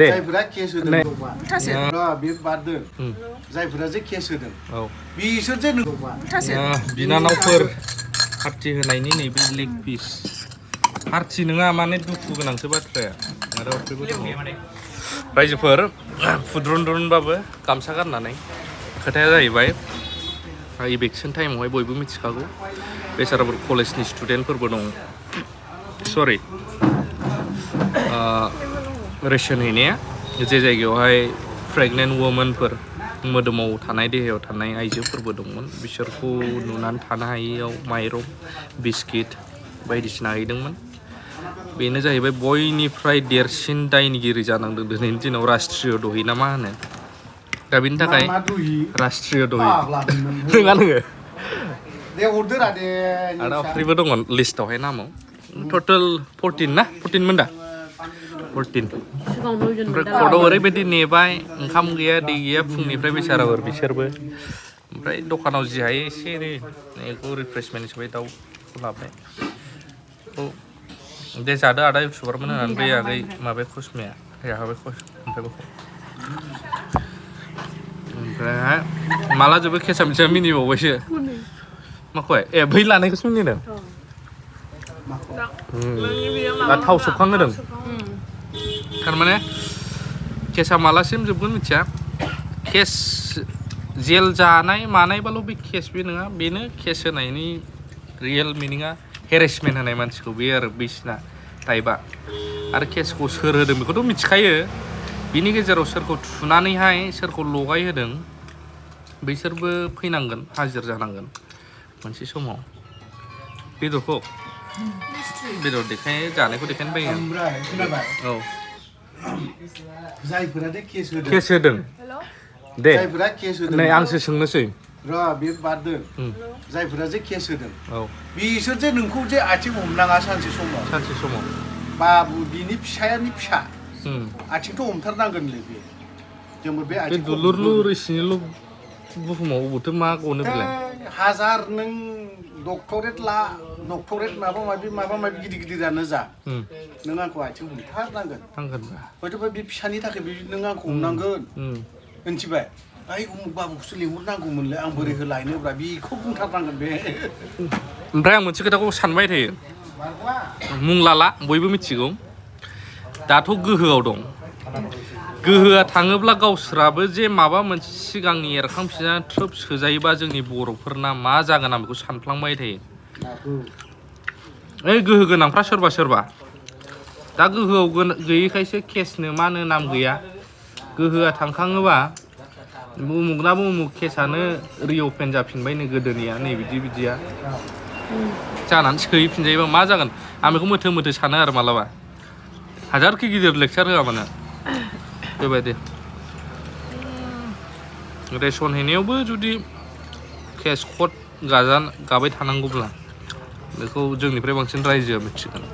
जायफोरा केस होदों बे बारदों जायफोरा जे केस होदों बिसोर जे बिनानावफोर पार्टि होनायनि नैबे लेग पिस पार्टि नङा माने दुखु गोनांसो बाथ्राया आरो अफ्रिबो दङ रायजोफोर फुद्रुन द्रुनबाबो गामसा गाननानै खोथाया जाहैबाय इभेक्सन टाइमावहाय बयबो मिथिखागौ बेसाराफोर कलेजनि स्टुडेन्टफोरबो दं सरि रेसन हैनाया जे जायगायावहाय प्रेगनेन्ट वुमेनफोर मोदोमाव थानाय देहायाव थानाय आइजोफोरबो दंमोन बिसोरखौ नुनानै थानो हायैयाव माइरं बिस्किट बायदिसिना हैदोंमोन बेनो जाहैबाय बयनिफ्राय देरसिन दायनिगिरि जानांदों दिनैनि दिनाव राष्ट्रिय दहि ना मा होनो दा बेनि थाखाय राष्ट्रिय दहि नङा नोङो आरो अफ्रिबो दङ लिस्टआवहाय नामाव टटेल 14 ना 14 मोन दा 14 ओमफ्राय कर्टआव ओरैबायदि नेबाय ओंखाम गैया दै गैया फुंनिफ्राय बेसाराफोर बिसोरबो ओमफ्राय दखानाव जि हायो एसे एनै बेखौ रिफ्रेसमेन्ट हिसाबै दाउखौ लाबाय दे जादो आदा इउटुबारमोन होननानै बै आगै माबाया खुसमाया जाहाबाय ओमफ्राय माला जोबो केसा मिथिया मिनिबावबायसो माखौहाय ए बै लानायखौसो मिनिदों दा थाव सोबखांहोदों थारमाने केसा मालासिम जोबगोन मिथिया केस जेल जानाय मानायबाल' बे केस बे नङा बेनो केस होनायनि रियेल मिनिङा हेरेसमेन्ट होनाय मानसिखौ बे आरो बिसिना टाइपआ आरो केसखौ सोर होदों बेखौथ' मिथिखायो बिनि गेजेराव सोरखौ थुनानैहाय सोरखौ लगाय होदों बैसोरबो फैनांगोन हाजिर जानांगोन मोनसे समाव बेदर देखाय जानायखौ देखायनो बायो औ जायफोरा दे केस होदों दे जायफोरा केस होदों नै आंसो सोंनोसै बे बारदों जायफोरा जे केस होदों बिसोर जे नोंखौ जे आथिं हमनाङा सानसे समाव बाबु बिनि फिसायानि फिसा आथिंथ' हमथारनांगोनलै बे जोंबो बे आथिं दुलुरलुर इसिनिल' बुहुमाव अबावथो मा गनो बेलाय हाजार नों डक्टरेट माबा माबि गिदिरानो जा नों आंखौ आथिं हमथारनांगोन हयथ' बे फिसानि थाखाय नों आंखौ हमनांगोन मिथिबाय ओइ उमुक बाबुखौसो लिंहरनांगौमोनलै आं बोरै होलायनोब्रा बेखौ बुंथारनांगोन बे ओमफ्राय आं मोनसे खोथाखौ सानबाय थायो मुं लाला बयबो मिथिगौ दाथ' गोहोआव दं गोहोआ थाङोब्ला गावसोराबो जे माबा मोनसे सिगांनि एरखांफिननानै थ्रोब सोजायोबा जोंनि बर'फोरना मा जागोन आं बेखौ सानफ्लांबाय थायो ओइ गोहो गोनांफ्रा सोरबा दा गोहोआव गैयैखायसो केसनो मा होनो नाम गैया गोहोआ थांखाङोबा उमुक केसानो रिअपेन जाफिनबायनो गोदोनिया नै बिदिया जानानै सोहैफिनजायोबा मा जागोन आं बेखौ मोथो सानो आरो मालाबा हाजारखि गिदिर लेक्सार होआ मानो बेबायदि रेसन हैनायावबो जुदि केस कट गाबाय थानांगौब्ला बेखौ जोंनिफ्राय बांसिन रायजोआ मिथिगोन